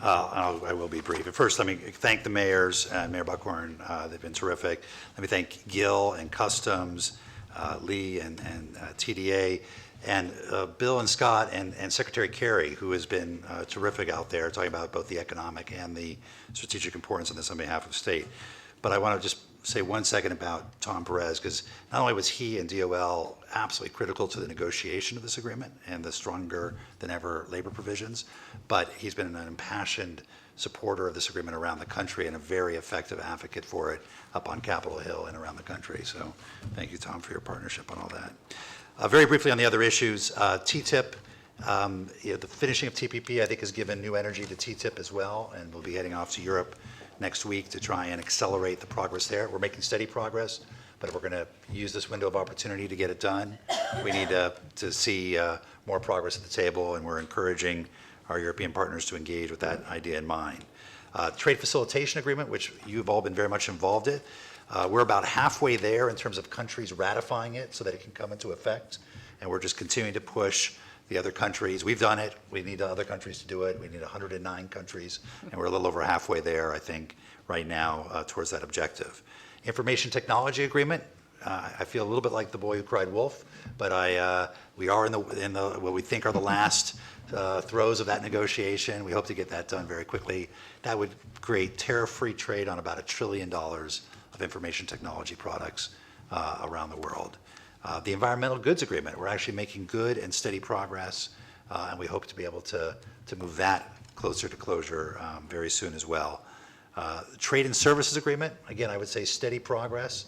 I will be brief. But first, let me thank the mayors, Mayor Buckhorn. They've been terrific. Let me thank Gil and Customs, Lee and TDA, and Bill and Scott and Secretary Kerry, who has been terrific out there, talking about both the economic and the strategic importance of this on behalf of state. But I want to just say 1 second about Tom Perez, because not only was he and DOL absolutely critical to the negotiation of this agreement and the stronger than ever labor provisions, but he's been an impassioned supporter of this agreement around the country and a very effective advocate for it up on Capitol Hill and around the country. So thank you, Tom, for your partnership on all that. Very briefly on the other issues, TTIP, the finishing of TPP, I think, has given new energy to TTIP as well, and we'll be heading off to Europe next week to try and accelerate the progress there. We're making steady progress, but if we're going to use this window of opportunity to get it done, we need to see more progress at the table, and we're encouraging our European partners to engage with that idea in mind. Trade facilitation agreement, which you've all been very much involved in, we're about halfway there in terms of countries ratifying it so that it can come into effect, and we're just continuing to push the other countries. We've done it. We need other countries to do it. We need 109 countries, and we're a little over halfway there, I think, right now towards that objective. Information technology agreement. I feel a little bit like the boy who cried wolf, but we are in the what we think are the last throes of that negotiation. We hope to get that done very quickly. That would create tariff-free trade on about $1 trillion of information technology products around the world. The environmental goods agreement, we're actually making good and steady progress, and we hope to be able to move that closer to closure very soon as well. The trade and services agreement, again, I would say steady progress.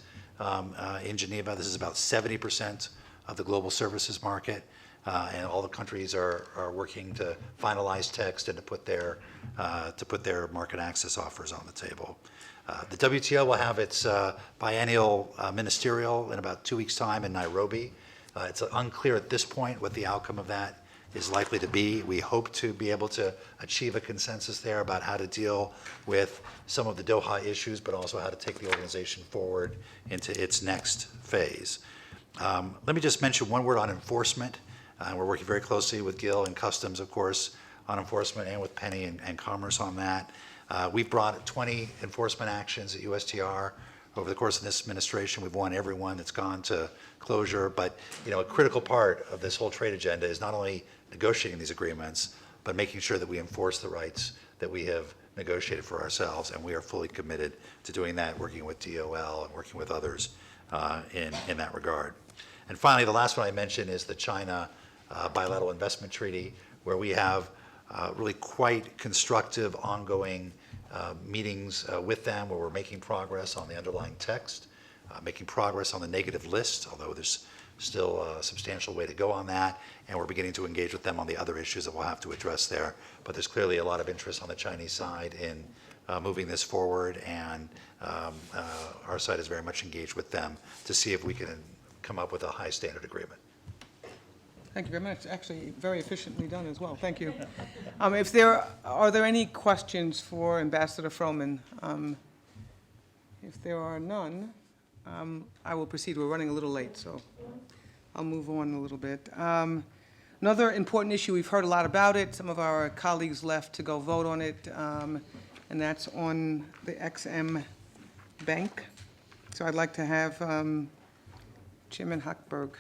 In Geneva, this is about 70% of the global services market, and all the countries are working to finalize text and to put their market access offers on the table. The WTO will have its biennial ministerial in about 2 weeks' time in Nairobi. It's unclear at this point what the outcome of that is likely to be. We hope to be able to achieve a consensus there about how to deal with some of the Doha issues, but also how to take the organization forward into its next phase. Let me just mention one word on enforcement. We're working very closely with Gil and Customs, of course, on enforcement, and with Penny and Commerce on that. We've brought 20 enforcement actions at USTR over the course of this administration. We've won every one that's gone to closure, but a critical part of this whole trade agenda is not only negotiating these agreements, but making sure that we enforce the rights that we have negotiated for ourselves, and we are fully committed to doing that, working with DOL and working with others in that regard. And finally, the last one I mentioned is the China Bilateral Investment Treaty, where we have really quite constructive ongoing meetings with them, where we're making progress on the underlying text, making progress on the negative list, although there's still a substantial way to go on that, and we're beginning to engage with them on the other issues that we'll have to address there. But there's clearly a lot of interest on the Chinese side in moving this forward, and our side is very much engaged with them to see if we can come up with a high standard agreement. Thank you very much. Actually, very efficiently done as well. Thank you. Are there any questions for Ambassador Froman? If there are none, I will proceed. We're running a little late, so I'll move on a little bit. Another important issue, we've heard a lot about it. Some of our colleagues left to go vote on it, and that's on the EX-Im Bank. So I'd like to have Chairman Hochberg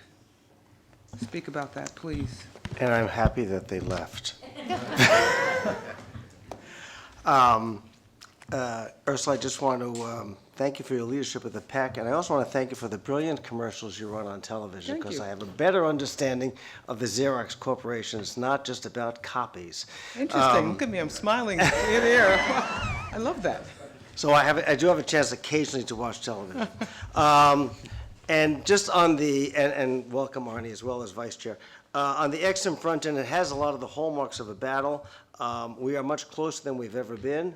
speak about that, please. And I'm happy that they left. Ursula, I just want to thank you for your leadership of the PAC, and I also want to thank you for the brilliant commercials you run on television, because I have a better understanding of the Xerox Corporation. It's not just about copies. Interesting. Look at me. I'm smiling ear to ear. I love that. So I do have a chance occasionally to watch television. And just on the, and welcome Arnie as well as Vice Chair, on the EX-Im front end, it has a lot of the hallmarks of a battle. We are much closer than we've ever been.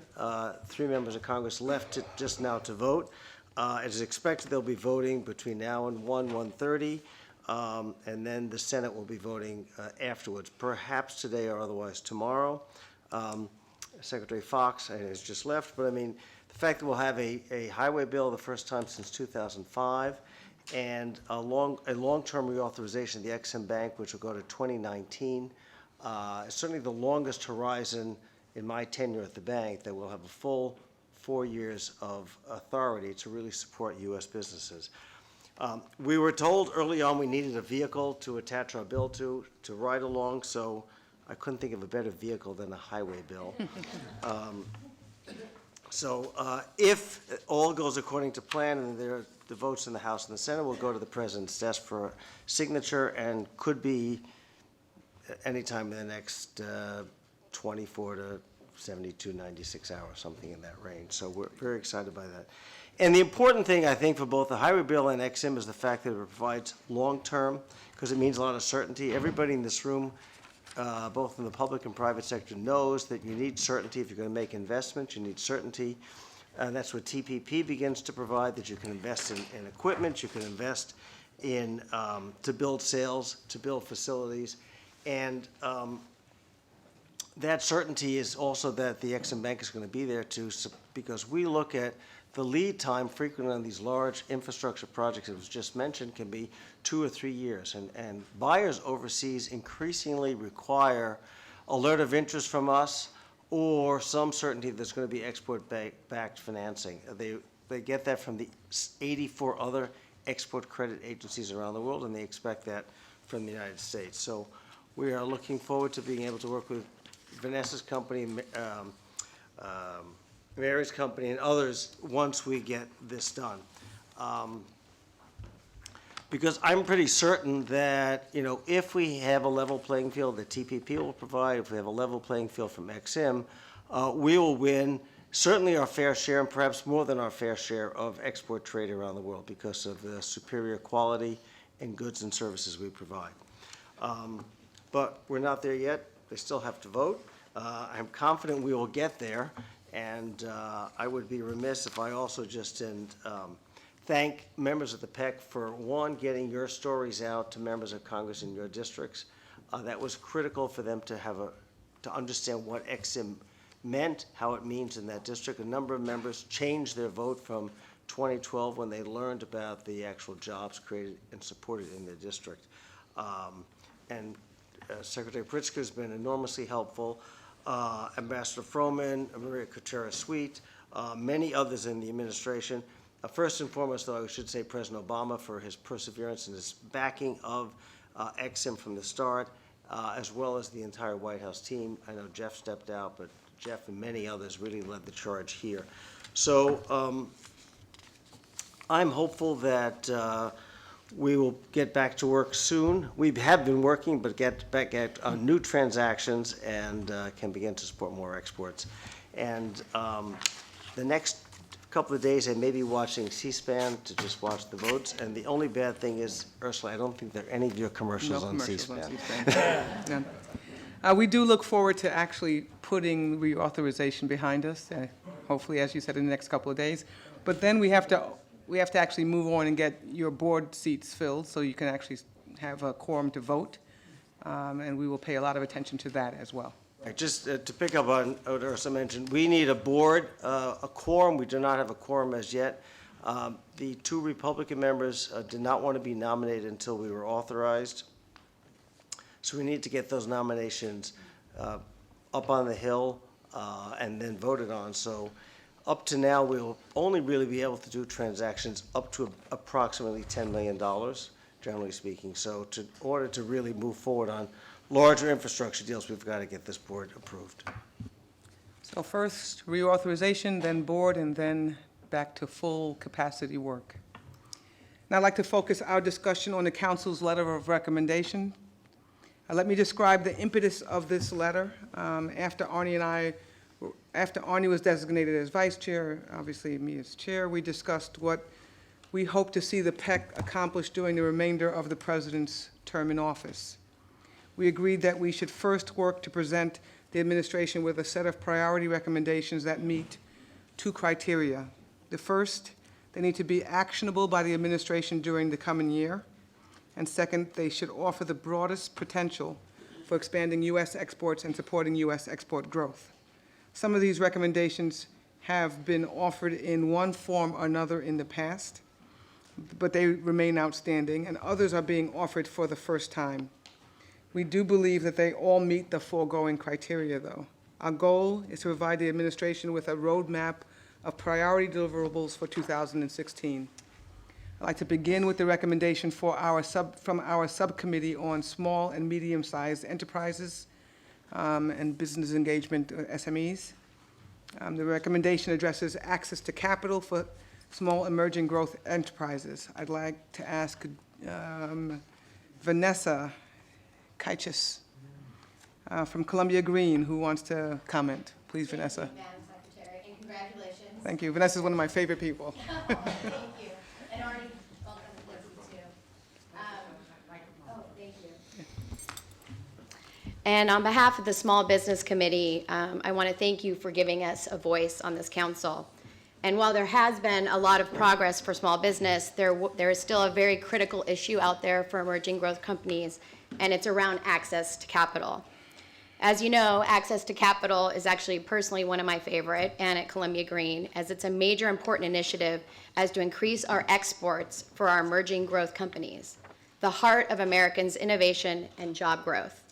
3 members of Congress left just now to vote. It is expected they'll be voting between now and 1:30, and then the Senate will be voting afterwards, perhaps today or otherwise tomorrow. Secretary Fox has just left, but I mean, the fact that we'll have a highway bill the first time since 2005, and a long-term reauthorization of the EX-Im Bank, which will go to 2019. Certainly the longest horizon in my tenure at the bank that we'll have a full 4 years of authority to really support U.S. businesses. We were told early on we needed a vehicle to attach our bill to ride along, so I couldn't think of a better vehicle than a highway bill. So if all goes according to plan and there are the votes in the House and the Senate, will go to the President's desk for signature and could be anytime in the next 24 to 72, 96 hours, something in that range. So we're very excited by that. And the important thing, I think, for both the highway bill and EXIM is the fact that it provides long-term, because it means a lot of certainty. Everybody in this room, both in the public and private sector, knows that you need certainty. If you're going to make investments, you need certainty. And that's what TPP begins to provide, that you can invest in equipment, you can invest in, to build sales, to build facilities. And that certainty is also that the EXIM Bank is going to be there because we look at the lead time frequently on these large infrastructure projects that was just mentioned can be 2 or 3 years. And buyers overseas increasingly require a letter of interest from us or some certainty there's going to be export-backed financing. They get that from the 84 other export credit agencies around the world, and they expect that from the United States. So we are looking forward to being able to work with Vanessa's company, Mary's company, and others once we get this done. Because I'm pretty certain that, if we have a level playing field that TPP will provide, if we have a level playing field from EXIM, we will win certainly our fair share and perhaps more than our fair share of export trade around the world because of the superior quality and goods and services we provide. But we're not there yet. They still have to vote. I'm confident we will get there, and I would be remiss if I also just didn't thank members of the PEC for, one, getting your stories out to members of Congress in your districts. That was critical for them to understand what EXIM meant, how it means in that district. A number of members changed their vote from 2012 when they learned about the actual jobs created and supported in their district. And Secretary Pritzker has been enormously helpful. Ambassador Froman, Maria Cotera-Sweet, many others in the administration. First and foremost, though, I should say President Obama for his perseverance and his backing of EXIM from the start, as well as the entire White House team. I know Jeff stepped out, but Jeff and many others really led the charge here. So I'm hopeful that we will get back to work soon. We have been working, but get back at new transactions and can begin to support more exports. And the next couple of days, I may be watching C-SPAN to just watch the votes. And the only bad thing is, Ursula, I don't think there are any of your commercials on C-SPAN. None. We do look forward to actually putting reauthorization behind us, hopefully, as you said, in the next couple of days. But then we have to actually move on and get your board seats filled so you can actually have a quorum to vote. And we will pay a lot of attention to that as well. Just to pick up on what Ursula mentioned, we need a board, a quorum. We do not have a quorum as yet. The 2 Republican members did not want to be nominated until we were authorized. So we need to get those nominations up on the Hill and then voted on. So up to now, we'll only really be able to do transactions up to approximately $10 million, generally speaking. So in order to really move forward on larger infrastructure deals, we've got to get this board approved. So first reauthorization, then board, and then back to full capacity work. Now I'd like to focus our discussion on the council's letter of recommendation. Let me describe the impetus of this letter. After Arnie was designated as vice chair, obviously me as chair, we discussed what we hope to see the PEC accomplish during the remainder of the president's term in office. We agreed that we should first work to present the administration with a set of priority recommendations that meet 2 criteria. The first, they need to be actionable by the administration during the coming year. And second, they should offer the broadest potential for expanding U.S. exports and supporting U.S. export growth. Some of these recommendations have been offered in one form or another in the past, but they remain outstanding, and others are being offered for the first time. We do believe that they all meet the foregoing criteria, though. Our goal is to provide the administration with a roadmap of priority deliverables for 2016. I'd like to begin with the recommendation from our subcommittee on small and medium-sized enterprises and business engagement, SMEs. The recommendation addresses access to capital for small emerging growth enterprises. I'd like to ask Vanessa Kaichis from Columbia Green, who wants to comment. Please, Vanessa. Thank you, Madam Secretary, and congratulations. Thank you. Vanessa's one of my favorite people. Thank you. And already welcome Lizzie, too. Thank you. And on behalf of the Small Business Committee, I want to thank you for giving us a voice on this council. And while there has been a lot of progress for small business, there is still a very critical issue out there for emerging growth companies, and it's around access to capital. As you know, access to capital is actually personally one of my favorite, and at Columbia Green, as it's a major important initiative as to increase our exports for our emerging growth companies, the heart of Americans' innovation and job growth.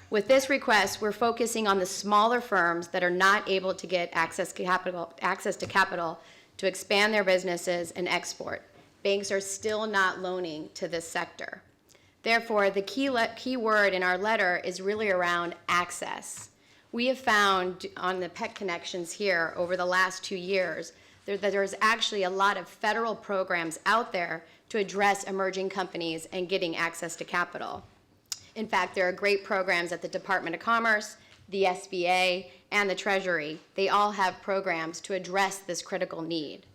With this request, we're focusing on the smaller firms that are not able to get access to capital to expand their businesses and export. Banks are still not loaning to this sector. Therefore, the key word in our letter is really around access. We have found on the PEC Connections here over the last 2 years that there's actually a lot of federal programs out there to address emerging companies and getting access to capital. In fact, there are great programs at the Department of Commerce, the SBA, and the Treasury. They all have programs to address this critical need.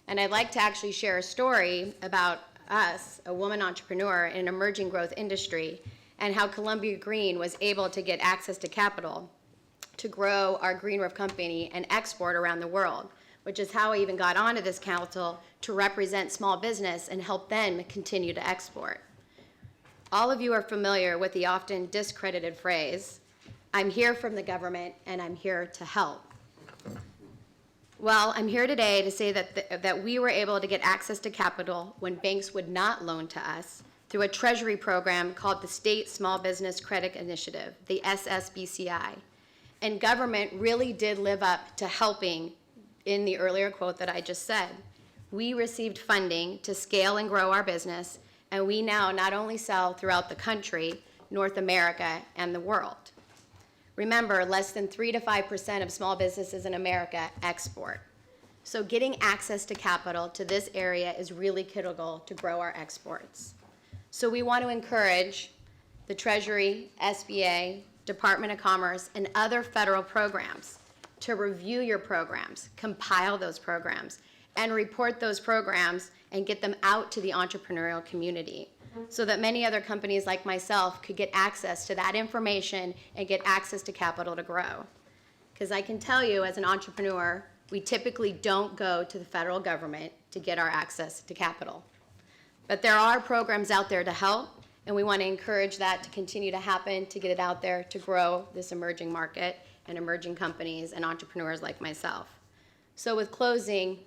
And I'd like to actually share a story about us, a woman entrepreneur in an emerging growth industry, and how Columbia Green was able to get access to capital to grow our Green Roof company and export around the world, which is how I even got onto this council to represent small business and help them continue to export. All of you are familiar with the often discredited phrase, "I'm here from the government and I'm here to help." Well, I'm here today to say that we were able to get access to capital when banks would not loan to us through a Treasury program called the State Small Business Credit Initiative, the SSBCI. And government really did live up to helping in the earlier quote that I just said. We received funding to scale and grow our business, and we now not only sell throughout the country, North America, and the world. Remember, less than 3 to 5% of small businesses in America export. So getting access to capital to this area is really critical to grow our exports. So we want to encourage the Treasury, SBA, Department of Commerce, and other federal programs to review your programs, compile those programs, and report those programs and get them out to the entrepreneurial community so that many other companies like myself could get access to that information and get access to capital to grow. Because I can tell you, as an entrepreneur, we typically don't go to the federal government to get our access to capital. But there are programs out there to help, and we want to encourage that to continue to happen, to get it out there, to grow this emerging market and emerging companies and entrepreneurs like myself. So with closing,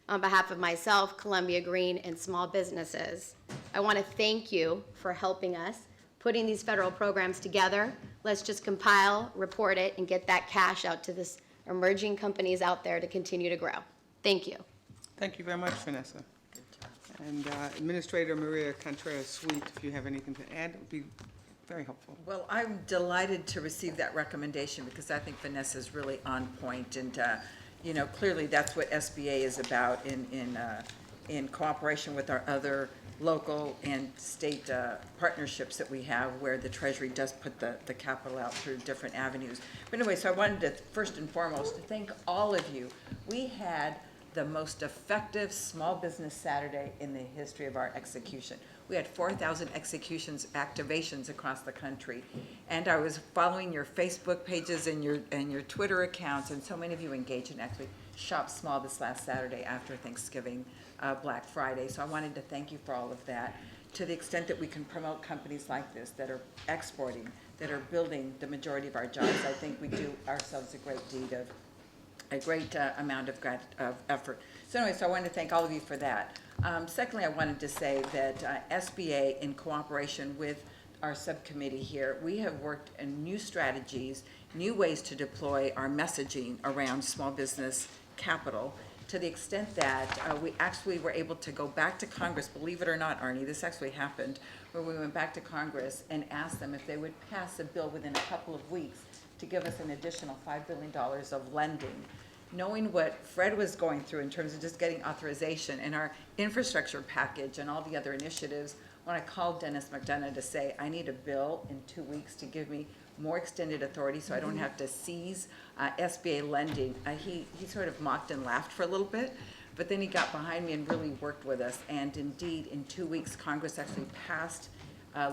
on behalf of myself, Columbia Green, and small businesses, I want to thank you for helping us, putting these federal programs together. Let's just compile, report it, and get that cash out to this emerging companies out there to continue to grow. Thank you. Thank you very much, Vanessa. And Administrator Maria Contreras-Sweet, if you have anything to add, it would be very helpful. Well, I'm delighted to receive that recommendation because I think Vanessa's really on point, and clearly that's what SBA is about in cooperation with our other local and state partnerships that we have, where the Treasury does put the capital out through different avenues. But anyway, so I wanted to first and foremost thank all of you. We had the most effective Small Business Saturday in the history of our execution. We had 4,000 activations across the country. And I was following your Facebook pages and your Twitter accounts, and so many of you engaged in actually Shop Small this last Saturday after Thanksgiving, Black Friday. So I wanted to thank you for all of that. To the extent that we can promote companies like this that are exporting, that are building the majority of our jobs, I think we do ourselves a great amount of effort. So anyway, so I wanted to thank all of you for that. Secondly, I wanted to say that SBA, in cooperation with our subcommittee here, we have worked on new strategies, new ways to deploy our messaging around small business capital, to the extent that we actually were able to go back to Congress, believe it or not, Arnie, this actually happened, where we went back to Congress and asked them if they would pass a bill within a couple of weeks to give us an additional $5 billion of lending. Knowing what Fred was going through in terms of just getting authorization and our infrastructure package and all the other initiatives, when I called Dennis McDonough to say, I need a bill in 2 weeks to give me more extended authority so I don't have to seize SBA lending, he sort of mocked and laughed for a little bit, but then he got behind me and really worked with us. And indeed, in 2 weeks, Congress actually passed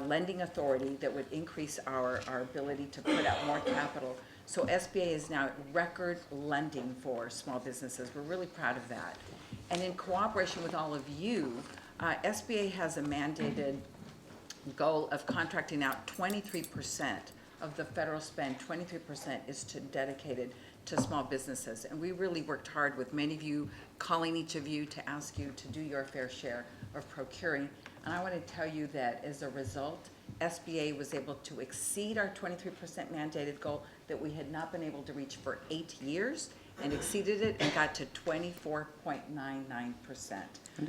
lending authority that would increase our ability to put out more capital. So SBA is now at record lending for small businesses. We're really proud of that. And in cooperation with all of you, SBA has a mandated goal of contracting out 23% of the federal spend. 23% is dedicated to small businesses. And we really worked hard with many of you, calling each of you to ask you to do your fair share of procuring. And I want to tell you that as a result, SBA was able to exceed our 23% mandated goal that we had not been able to reach for 8 years, and exceeded it and got to 24.99%.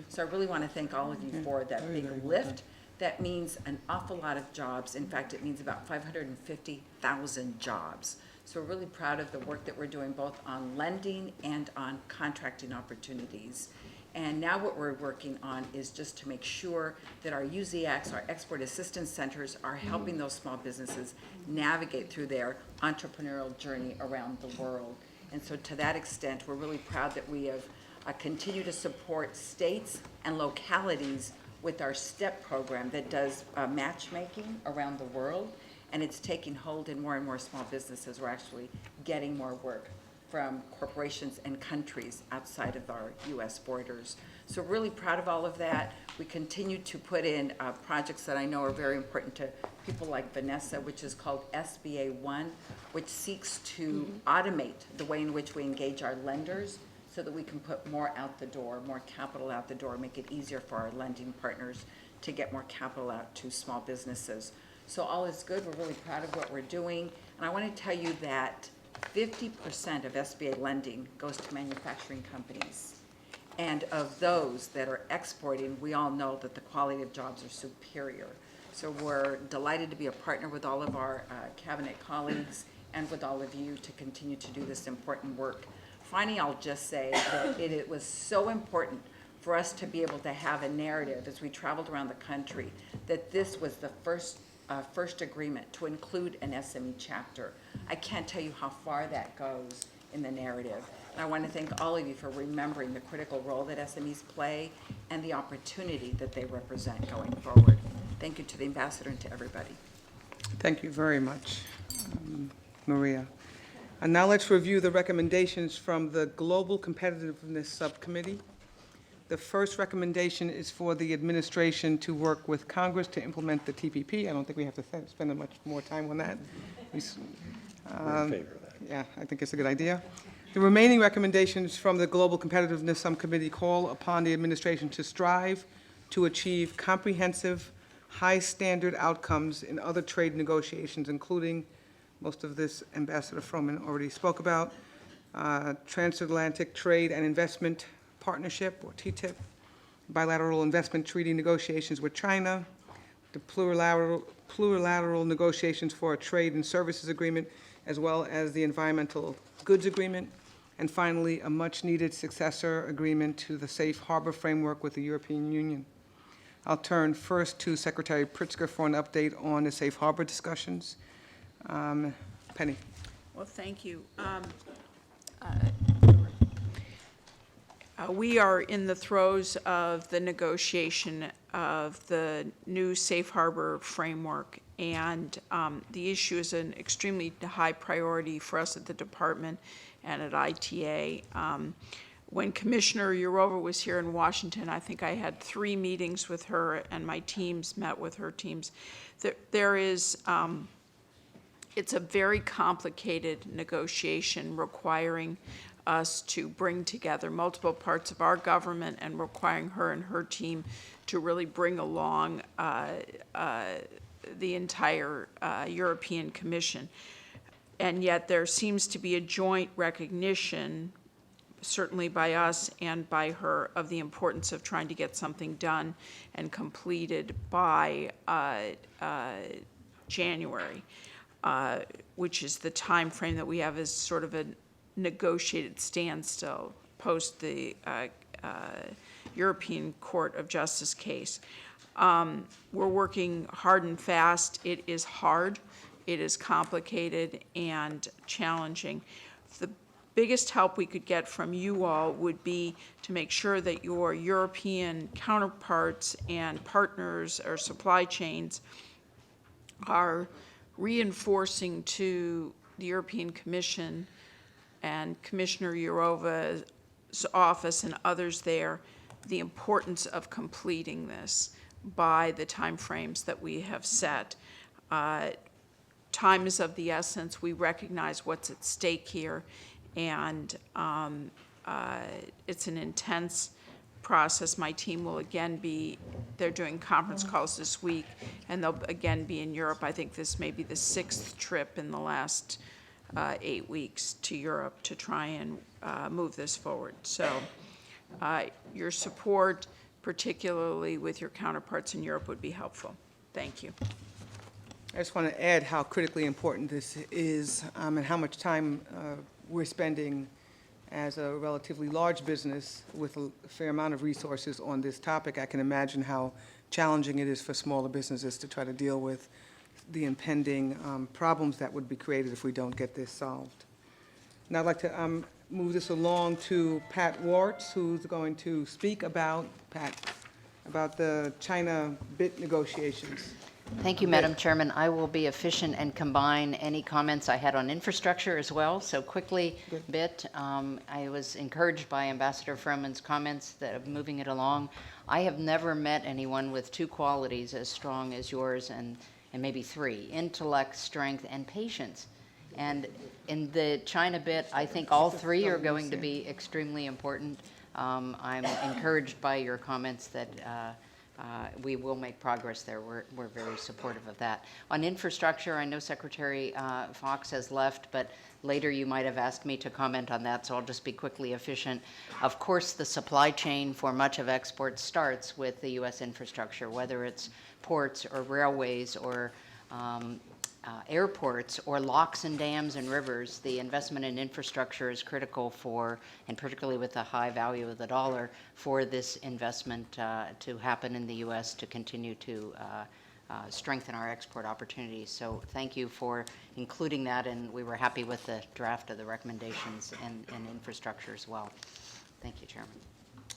So I really want to thank all of you for that big lift. That means an awful lot of jobs. In fact, it means about 550,000 jobs. So we're really proud of the work that we're doing both on lending and on contracting opportunities. And now what we're working on is just to make sure that our UZX, our Export Assistance Centers, are helping those small businesses navigate through their entrepreneurial journey around the world. And so to that extent, we're really proud that we have continued to support states and localities with our STEP program that does matchmaking around the world. And it's taking hold in more and more small businesses. We're actually getting more work from corporations and countries outside of our U.S. borders. So we're really proud of all of that. We continue to put in projects that I know are very important to people like Vanessa, which is called SBA One, which seeks to automate the way in which we engage our lenders so that we can put more out the door, more capital out the door, make it easier for our lending partners to get more capital out to small businesses. So all is good. We're really proud of what we're doing. And I want to tell you that 50% of SBA lending goes to manufacturing companies. And of those that are exporting, we all know that the quality of jobs are superior. So we're delighted to be a partner with all of our cabinet colleagues and with all of you to continue to do this important work. Finally, I'll just say that it was so important for us to be able to have a narrative as we traveled around the country that this was the first agreement to include an SME chapter. I can't tell you how far that goes in the narrative. And I want to thank all of you for remembering the critical role that SMEs play and the opportunity that they represent going forward. Thank you to the ambassador and to everybody. Thank you very much, Maria. And now let's review the recommendations from the Global Competitiveness Subcommittee. The first recommendation is for the administration to work with Congress to implement the TPP. I don't think we have to spend much more time on that. We're in favor of that. Yeah, I think it's a good idea. The remaining recommendations from the Global Competitiveness Subcommittee call upon the administration to strive to achieve comprehensive, high-standard outcomes in other trade negotiations, including, most of this Ambassador Froman already spoke about, Transatlantic Trade and Investment Partnership, or TTIP, bilateral investment treaty negotiations with China, the plurilateral negotiations for a trade and services agreement, as well as the environmental goods agreement, and finally, a much-needed successor agreement to the Safe Harbor framework with the European Union. I'll turn first to Secretary Pritzker for an update on the Safe Harbor discussions. Penny. Well, thank you. We are in the throes of the negotiation of the new Safe Harbor framework, and the issue is an extremely high priority for us at the department and at ITA. When Commissioner Jourova was here in Washington, I think I had 3 meetings with her, and my teams met with her teams. There is, it's a very complicated negotiation requiring us to bring together multiple parts of our government and requiring her and her team to really bring along the entire European Commission. And yet there seems to be a joint recognition, certainly by us and by her, of the importance of trying to get something done and completed by January, which is the time frame that we have as sort of a negotiated standstill post the European Court of Justice case. We're working hard and fast. It is hard, it is complicated and challenging. The biggest help we could get from you all would be to make sure that your European counterparts and partners or supply chains are reinforcing to the European Commission and Commissioner Jourova's office and others there the importance of completing this by the timeframes that we have set. Time is of the essence. We recognize what's at stake here, and it's an intense process. My team will again be, they're doing conference calls this week, and they'll again be in Europe. I think this may be the 6th trip in the last 8 weeks to Europe to try and move this forward. So your support, particularly with your counterparts in Europe, would be helpful. Thank you. I just want to add how critically important this is and how much time we're spending as a relatively large business with a fair amount of resources on this topic. I can imagine how challenging it is for smaller businesses to try to deal with the impending problems that would be created if we don't get this solved. Now I'd like to move this along to Pat Wartz, who's going to speak about, about the China BIT negotiations. Thank you, Madam Chairman. I will be efficient and combine any comments I had on infrastructure as well. So quickly, BIT, I was encouraged by Ambassador Froman's comments that of moving it along. I have never met anyone with 2 qualities as strong as yours, and maybe 3, intellect, strength, and patience. And in the China BIT, I think all 3 are going to be extremely important. I'm encouraged by your comments that we will make progress there. We're very supportive of that. On infrastructure, I know Secretary Fox has left, but later you might have asked me to comment on that, so I'll just be quickly efficient. Of course, the supply chain for much of export starts with the U.S. infrastructure, whether it's ports or railways or airports or locks and dams and rivers. The investment in infrastructure is critical for, and particularly with the high value of the dollar, for this investment to happen in the U.S. to continue to strengthen our export opportunities. So thank you for including that, and we were happy with the draft of the recommendations and infrastructure as well. Thank you, Chairman.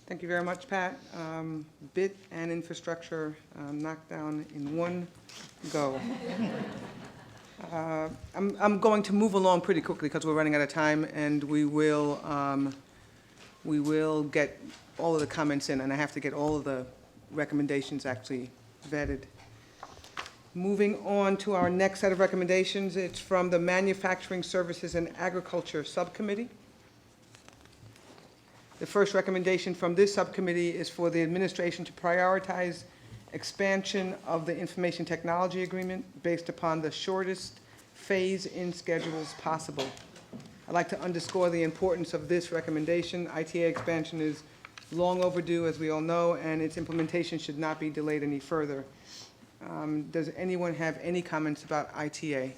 Thank you very much, Pat. BIT and infrastructure knocked down in one go. I'm going to move along pretty quickly because we're running out of time, and we will get all of the comments in, and I have to get all of the recommendations actually vetted. Moving on to our next set of recommendations, it's from the Manufacturing Services and Agriculture Subcommittee. The first recommendation from this subcommittee is for the administration to prioritize expansion of the information technology agreement based upon the shortest phase-in schedules possible. I'd like to underscore the importance of this recommendation. ITA expansion is long overdue, as we all know, and its implementation should not be delayed any further. Does anyone have any comments about ITA?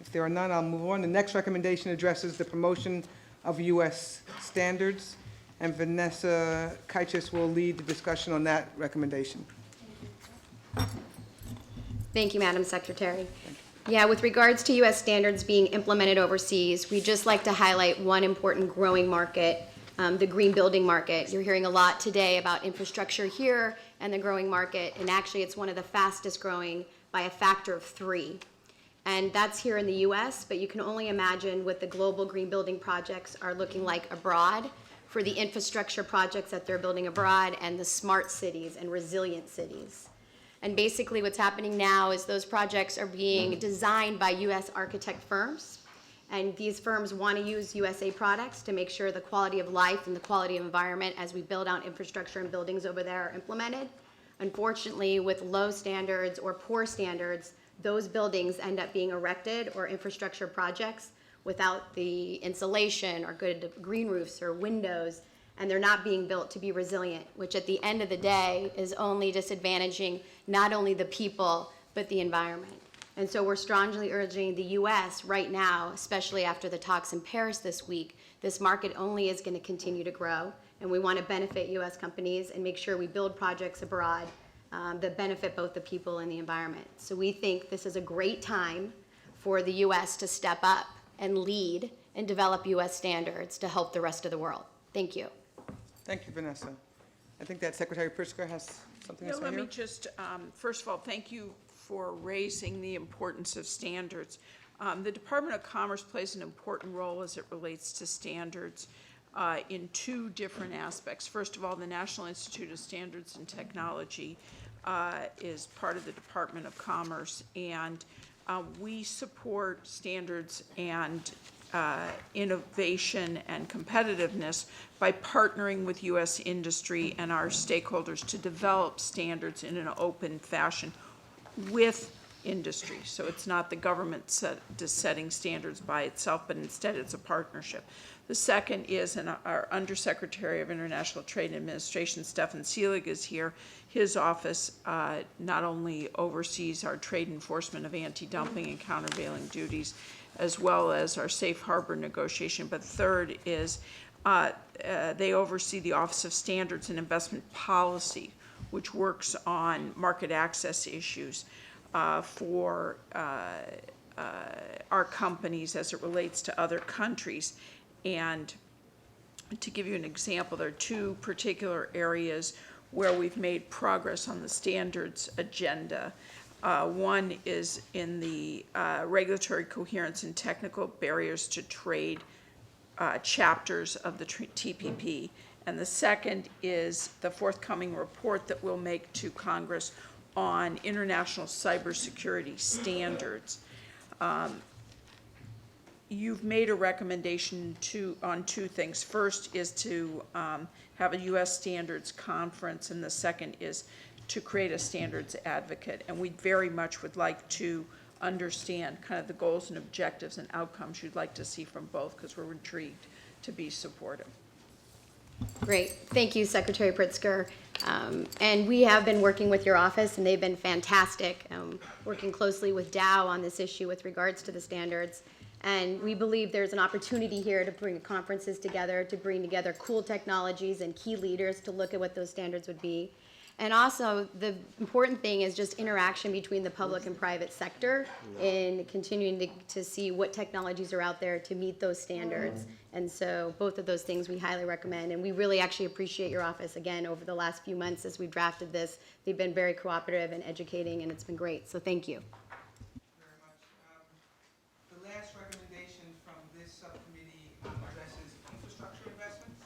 If there are none, I'll move on. The next recommendation addresses the promotion of U.S. standards, and Vanessa Kaichis will lead the discussion on that recommendation. Thank you, Madam Secretary. Yeah, with regards to U.S. standards being implemented overseas, we'd just like to highlight one important growing market, the green building market. You're hearing a lot today about infrastructure here and the growing market, and actually it's one of the fastest growing by a factor of 3. And that's here in the U.S., but you can only imagine what the global green building projects are looking like abroad for the infrastructure projects that they're building abroad and the smart cities and resilient cities. And basically what's happening now is those projects are being designed by U.S. architect firms, and these firms want to use USA products to make sure the quality of life and the quality of environment as we build out infrastructure and buildings over there are implemented. Unfortunately, with low standards or poor standards, those buildings end up being erected or infrastructure projects without the insulation or good green roofs or windows, and they're not being built to be resilient, which at the end of the day is only disadvantaging not only the people, but the environment. And so we're strongly urging the U.S. right now, especially after the talks in Paris this week, this market only is going to continue to grow, and we want to benefit U.S. companies and make sure we build projects abroad that benefit both the people and the environment. So we think this is a great time for the U.S. to step up and lead and develop U.S. standards to help the rest of the world. Thank you. Thank you, Vanessa. I think that Secretary Pritzker has something Yeah, to say let me here. just, first of all, thank you for raising the importance of standards. The Department of Commerce plays an important role as it relates to standards in two different aspects. First of all, the National Institute of Standards and Technology is part of the Department of Commerce, and we support standards and innovation and competitiveness by partnering with U.S. industry and our stakeholders to develop standards in an open fashion with industry. So it's not the government setting standards by itself, but instead it's a partnership. The second is, and our Undersecretary of International Trade and Administration, Stefan Seelig, is here. His office not only oversees our trade enforcement of anti-dumping and countervailing duties, as well as our safe harbor negotiation, but third is they oversee the Office of Standards and Investment Policy, which works on market access issues for our companies as it relates to other countries. And to give you an example, there are two particular areas where we've made progress on the standards agenda. One is in the regulatory coherence and technical barriers to trade chapters of the TPP. And the second is the forthcoming report that we'll make to Congress on international cybersecurity standards. You've made a recommendation on two things. First is to have a U.S. standards conference, and the second is to create a standards advocate. And we very much would like to understand kind of the goals and objectives and outcomes you'd like to see from both, because we're intrigued to be supportive. Great. Thank you, Secretary Pritzker. And we have been working with your office, and they've been fantastic, working closely with Dow on this issue with regards to the standards. And we believe there's an opportunity here to bring conferences together, to bring together cool technologies and key leaders to look at what those standards would be. And also, the important thing is just interaction between the public and private sector in continuing to see what technologies are out there to meet those standards. And so both of those things we highly recommend. And we really actually appreciate your office, again, over the last few months as we've drafted this. They've been very cooperative and educating, and it's been great. So thank you. Very much. The last recommendation from this subcommittee addresses infrastructure investments.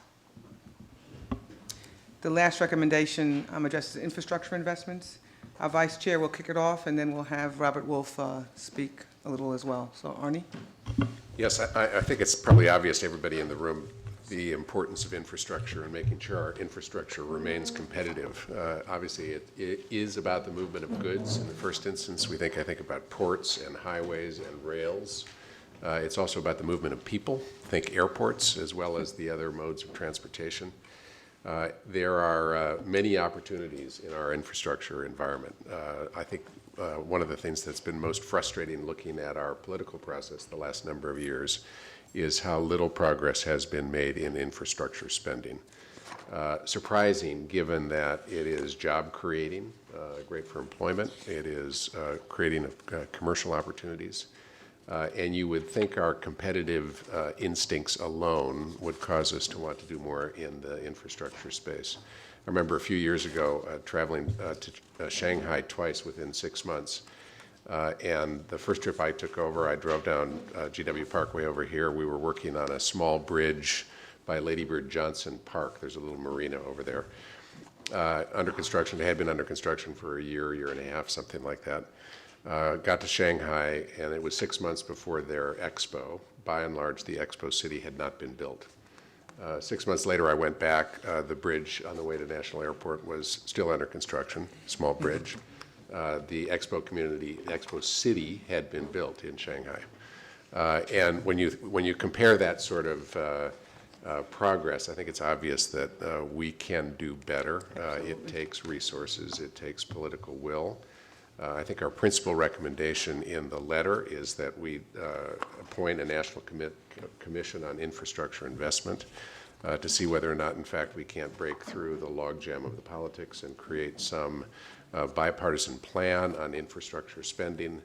The last recommendation addresses infrastructure investments. Our vice chair will kick it off, and then we'll have Robert Wolf speak a little as well. So, Arnie? Yes, I think it's probably obvious to everybody in the room the importance of infrastructure and making sure our infrastructure remains competitive. Obviously, it is about the movement of goods. In the first instance, I think about ports and highways and rails. It's also about the movement of people. Think airports as well as the other modes of transportation. There are many opportunities in our infrastructure environment. I think one of the things that's been most frustrating looking at our political process the last number of years is how little progress has been made in infrastructure spending. Surprising, given that it is job creating, great for employment, it is creating commercial opportunities, and you would think our competitive instincts alone would cause us to want to do more in the infrastructure space. I remember a few years ago traveling to Shanghai twice within 6 months. And the first trip I took over, I drove down GW Parkway over here. We were working on a small bridge by Lady Bird Johnson Park. There's a little marina over there. Under construction. It had been under construction for a year and a half, something like that. Got to Shanghai, and it was 6 months before their expo. By and large, the expo city had not been built. 6 months later, I went back. The bridge on the way to National Airport was still under construction, small bridge. The Expo City had been built in Shanghai. And when you compare that sort of progress, I think it's obvious that we can do better. It takes resources, it takes political will. I think our principal recommendation in the letter is that we appoint a National Commission on Infrastructure Investment to see whether or not, in fact, we can't break through the logjam of the politics and create some bipartisan plan on infrastructure spending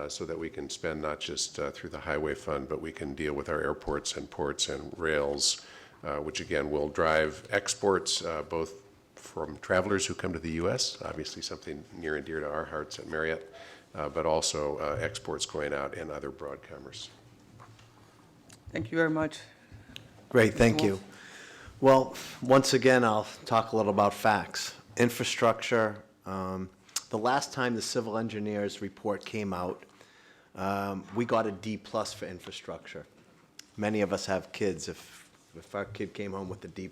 so that we can spend not just through the highway fund, but we can deal with our airports and ports and rails, which again will drive exports both from travelers who come to the U.S., obviously something near and dear to our hearts at Marriott, but also exports going out and other broad commerce. Thank you very much. Great, thank you. Well, once again, I'll talk a little about facts. Infrastructure, the last time the civil engineers report came out, we got a D+ for infrastructure. Many of us have kids. If our kid came home with a D+,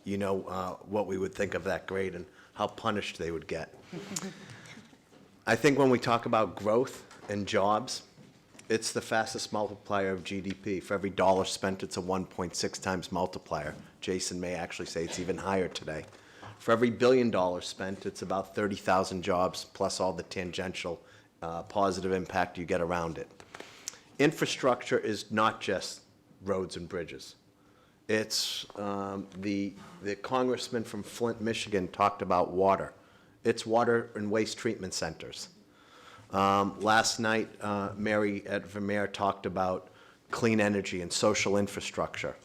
you know what we would think of that grade and how punished they would get. I think when we talk about growth and jobs, it's the fastest multiplier of GDP. For every dollar spent, it's a 1.6 times multiplier. Jason may actually say it's even higher today. For every $1 billion spent, it's about 30,000 jobs, plus all the tangential positive impact you get around it. Infrastructure is not just roads and bridges. It's the congressman from Flint, Michigan talked about water. It's water and waste treatment centers. Last night, Mary at Vermeer talked about clean energy and social infrastructure.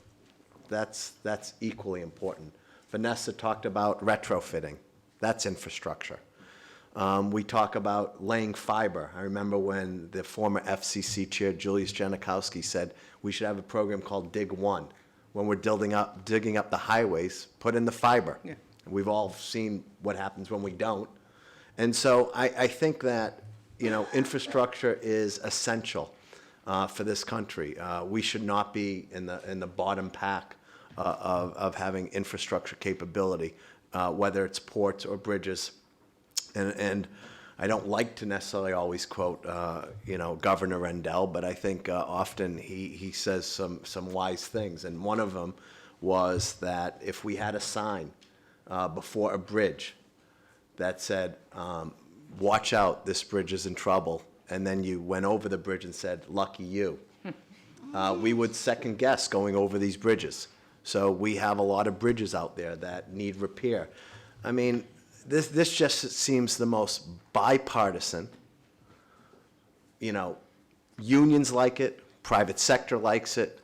That's equally important. Vanessa talked about retrofitting. That's infrastructure. We talk about laying fiber. I remember when the former FCC chair, Julius Janikowski, said we should have a program called Dig One. When we're digging up the highways, put in the fiber. Yeah. We've all seen what happens when we don't. And so I think that, infrastructure is essential for this country. We should not be in the bottom pack of having infrastructure capability, whether it's ports or bridges. And I don't like to necessarily always quote, Governor Rendell, but I think often he says some wise things. And one of them was that if we had a sign before a bridge that said, watch out, this bridge is in trouble, and then you went over the bridge and said, lucky you, we would second guess going over these bridges. So we have a lot of bridges out there that need repair. I mean, this just seems the most bipartisan. Unions like it, private sector likes it.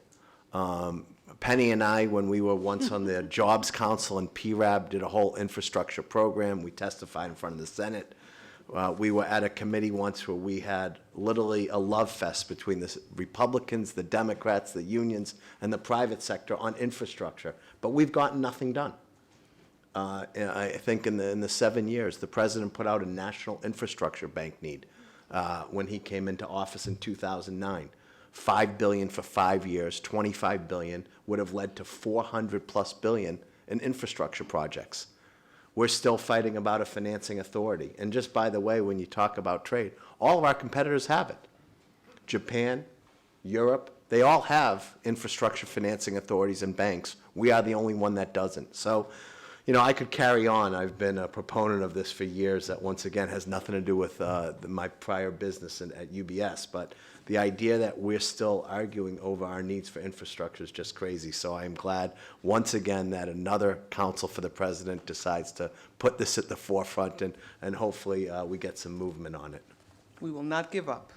Penny and I, when we were once on the Jobs Council and PRAB, did a whole infrastructure program. We testified in front of the Senate. We were at a committee once where we had literally a love fest between the Republicans, the Democrats, the unions, and the private sector on infrastructure. But we've gotten nothing done. I think in the 7 years, the president put out a national infrastructure bank need when he came into office in 2009. $5 billion for 5 years, $25 billion would have led to $400+ billion in infrastructure projects. We're still fighting about a financing authority. And just by the way, when you talk about trade, all of our competitors have it. Japan, Europe, they all have infrastructure financing authorities and banks. We are the only one that doesn't. So, I could carry on. I've been a proponent of this for years. That, once again, has nothing to do with my prior business at UBS. But the idea that we're still arguing over our needs for infrastructure is just crazy. So I'm glad, once again, that another counsel for the president decides to put this at the forefront, and hopefully we get some movement on it. We will not give up.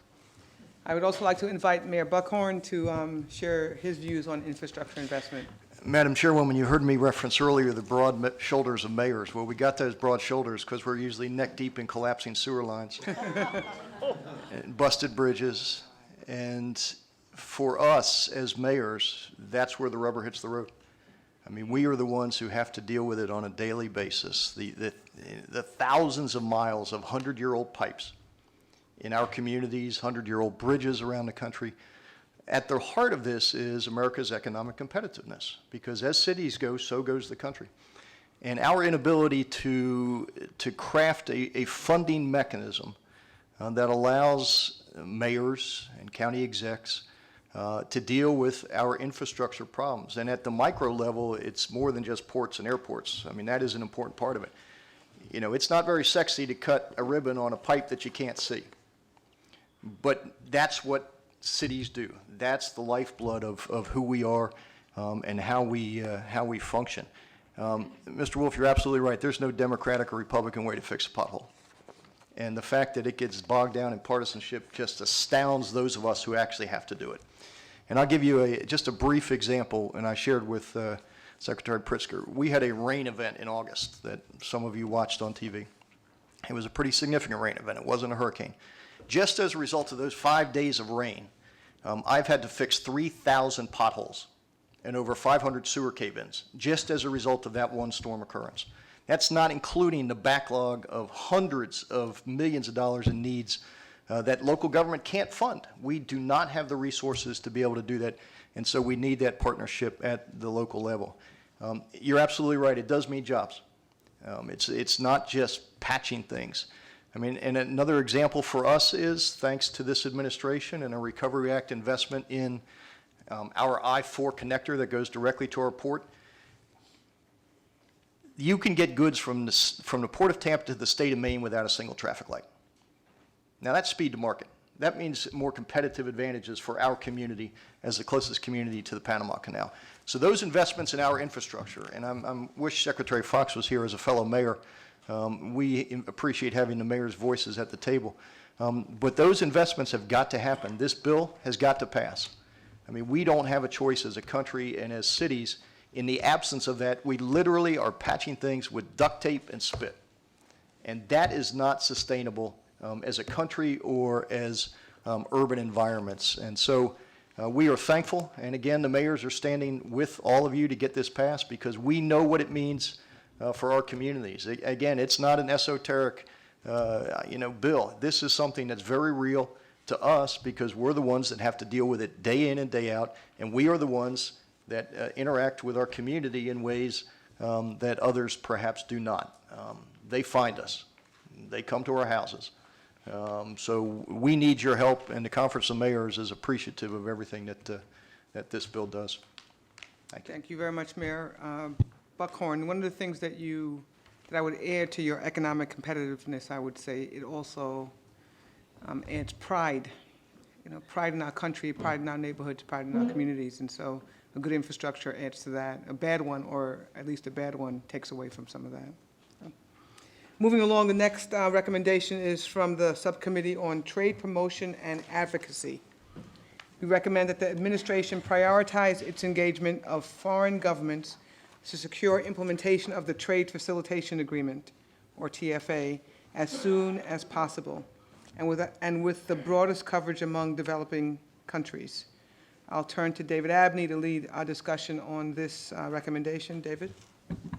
I would also like to invite Mayor Buckhorn to share his views on infrastructure investment. Madam Chairwoman, you heard me reference earlier the broad shoulders of mayors. Well, we got those broad shoulders because we're usually neck deep in collapsing sewer lines and busted bridges. And for us as mayors, that's where the rubber hits the road. I mean, we are the ones who have to deal with it on a daily basis. The thousands of miles of 100-year-old pipes in our communities, 100-year-old bridges around the country. At the heart of this is America's economic competitiveness, because as cities go, so goes the country. And our inability to craft a funding mechanism that allows mayors and county execs to deal with our infrastructure problems. And at the micro level, it's more than just ports and airports. I mean, that is an important part of it. You know, it's not very sexy to cut a ribbon on a pipe that you can't see. But that's what cities do. That's the lifeblood of who we are and how we function. Mr. Wolf, you're absolutely right. There's no Democratic or Republican way to fix a pothole. And the fact that it gets bogged down in partisanship just astounds those of us who actually have to do it. And I'll give you just a brief example, and I shared with Secretary Pritzker. We had a rain event in August that some of you watched on TV. It was a pretty significant rain event. It wasn't a hurricane. Just as a result of those 5 days of rain, I've had to fix 3,000 potholes and over 500 sewer cave-ins, just as a result of that one storm occurrence. That's not including the backlog of hundreds of millions of dollars in needs that local government can't fund. We do not have the resources to be able to do that, and so we need that partnership at the local level. You're absolutely right. It does mean jobs. It's not just patching things. I mean, and another example for us is, thanks to this administration and a Recovery Act investment in our I-4 connector that goes directly to our port, you can get goods from the Port of Tampa to the state of Maine without a single traffic light. Now, that's speed to market. That means more competitive advantages for our community as the closest community to the Panama Canal. So those investments in our infrastructure, and I wish Secretary Fox was here as a fellow mayor. We appreciate having the mayor's voices at the table. But those investments have got to happen. This bill has got to pass. I mean, we don't have a choice as a country and as cities. In the absence of that, we literally are patching things with duct tape and spit. And that is not sustainable as a country or as urban environments. And so we are thankful. And again, the mayors are standing with all of you to get this passed, because we know what it means for our communities. Again, it's not an esoteric, bill. This is something that's very real to us, because we're the ones that have to deal with it day in and day out, and we are the ones that interact with our community in ways that others perhaps do not. They find us. They come to our houses. So we need your help, and the Conference of Mayors is appreciative of everything that this bill does. Thank you. Thank you very much, Mayor. Buckhorn, one of the things that I would add to your economic competitiveness, I would say it also adds pride, pride in our country, pride in our neighborhoods, pride in our communities. And so a good infrastructure adds to that. A bad one, or at least a bad one, takes away from some of that. Moving along, the next recommendation is from the Subcommittee on Trade Promotion and Advocacy. We recommend that the administration prioritize its engagement of foreign governments to secure implementation of the Trade Facilitation Agreement, or TFA, as soon as possible, and with the broadest coverage among developing countries. I'll turn to David Abney to lead our discussion on this recommendation. David?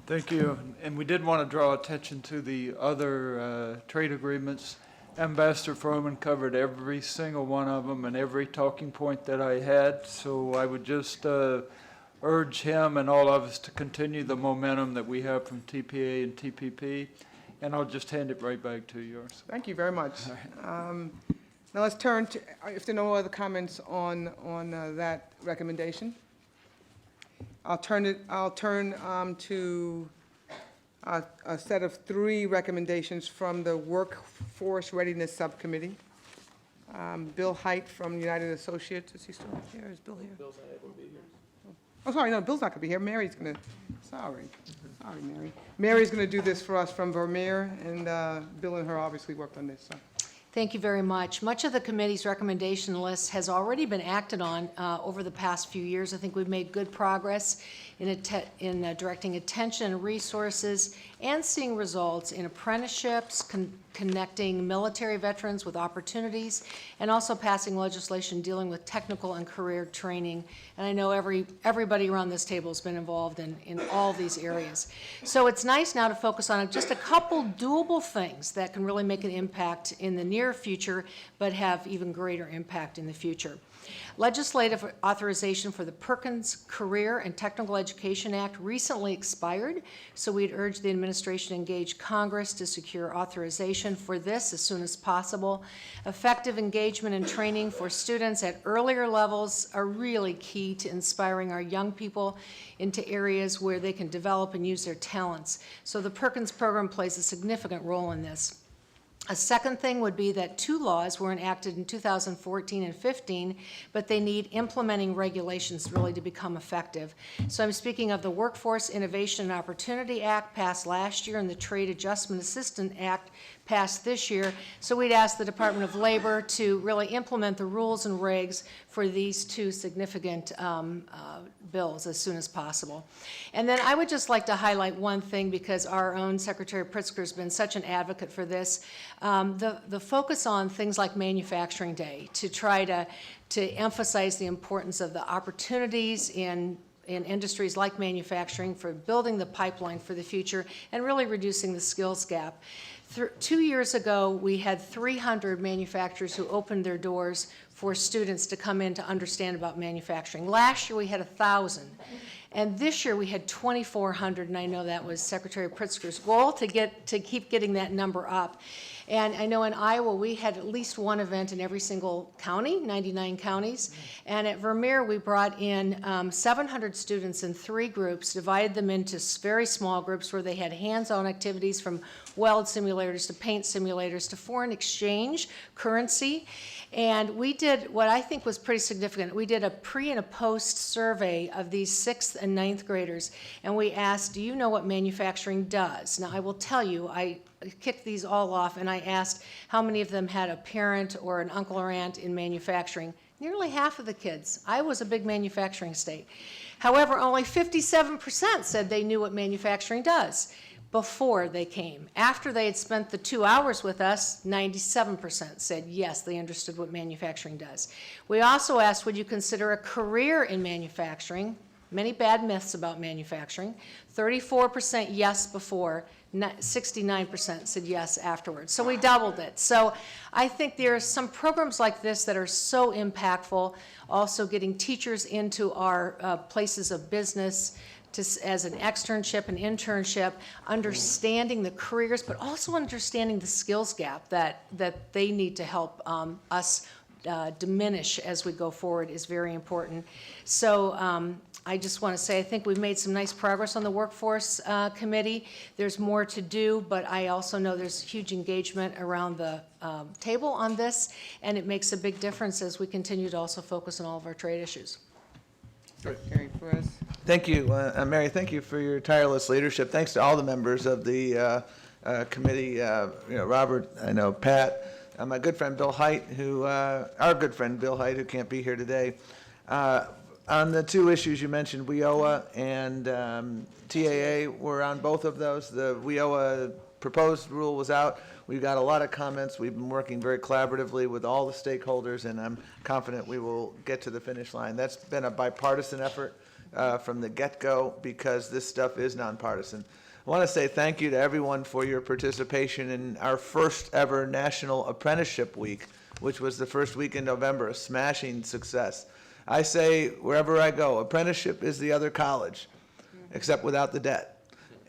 Thank you. And we did want to draw attention to the other trade agreements. Ambassador Froman covered every single one of them and every talking point that I had. So I would just urge him and all of us to continue the momentum that we have from TPA and TPP. And I'll just hand it right back to yours. Thank you very much. Now let's turn to, if there are no other comments on that recommendation, I'll turn to a set of 3 recommendations from the Workforce Readiness Subcommittee. Bill Hite from United Associates, is he still here? Is Bill here? Bill's not able to be here. Oh, sorry, no, Bill's not going to be here. Mary's going to, sorry, Mary. Mary's going to do this for us from Vermeer, and Bill and her obviously worked on this, so. Thank you very much. Much of the committee's recommendation list has already been acted on over the past few years. I think we've made good progress in directing attention and resources and seeing results in apprenticeships, connecting military veterans with opportunities, and also passing legislation dealing with technical and career training. And I know everybody around this table has been involved in all these areas. So it's nice now to focus on just a couple doable things that can really make an impact in the near future, but have even greater impact in the future. Legislative authorization for the Perkins Career and Technical Education Act recently expired, so we'd urge the administration to engage Congress to secure authorization for this as soon as possible. Effective engagement and training for students at earlier levels are really key to inspiring our young people into areas where they can develop and use their talents. So the Perkins program plays a significant role in this. A second thing would be that 2 laws were enacted in 2014 and 15, but they need implementing regulations really to become effective. So I'm speaking of the Workforce Innovation and Opportunity Act passed last year and the Trade Adjustment Assistance Act passed this year. So we'd ask the Department of Labor to really implement the rules and regs for these 2 significant bills as soon as possible. And then I would just like to highlight one thing, because our own Secretary Pritzker has been such an advocate for this. The focus on things like Manufacturing Day to try to emphasize the importance of the opportunities in industries like manufacturing for building the pipeline for the future and really reducing the skills gap. 2 years ago, we had 300 manufacturers who opened their doors for students to come in to understand about manufacturing. Last year, we had 1,000. And this year, we had 2,400, and I know that was Secretary Pritzker's goal to keep getting that number up. And I know in Iowa, we had at least one event in every single county, 99 counties. And at Vermeer, we brought in 700 students in 3 groups, divided them into very small groups where they had hands-on activities from weld simulators to paint simulators to foreign exchange, currency. And we did what I think was pretty significant. We did a pre and a post survey of these 6th and 9th graders, and we asked, do you know what manufacturing does? Now, I will tell you, I kicked these all off, and I asked how many of them had a parent or an uncle or aunt in manufacturing. Nearly half of the kids. Iowa was a big manufacturing state. However, only 57% said they knew what manufacturing does before they came. After they had spent the 2 hours with us, 97% said yes, they understood what manufacturing does. We also asked, would you consider a career in manufacturing? Many bad myths about manufacturing. 34% yes before, 69% said yes afterwards. So we doubled it. So I think there are some programs like this that are so impactful, also getting teachers into our places of business, as an externship, an internship, understanding the careers, but also understanding the skills gap that they need to help us diminish as we go forward is very important. So I just want to say I think we've made some nice progress on the Workforce Committee. There's more to do, but I also know there's huge engagement around the table on this, and it makes a big difference as we continue to also focus on all of our trade issues. Secretary Perez. Thank you, Mary. Thank you for your tireless leadership. Thanks to all the members of the committee. Robert, I know Pat, my good friend Bill Hite, our good friend Bill Hite, who can't be here today. On the 2 issues you mentioned, WIOA and TAA, we're on both of those. The WIOA proposed rule was out. We've got a lot of comments. We've been working very collaboratively with all the stakeholders, and I'm confident we will get to the finish line. That's been a bipartisan effort from the get-go, because this stuff is nonpartisan. I want to say thank you to everyone for your participation in our first ever National Apprenticeship Week, which was the first week in November, a smashing success. I say wherever I go, apprenticeship is the other college, except without the debt.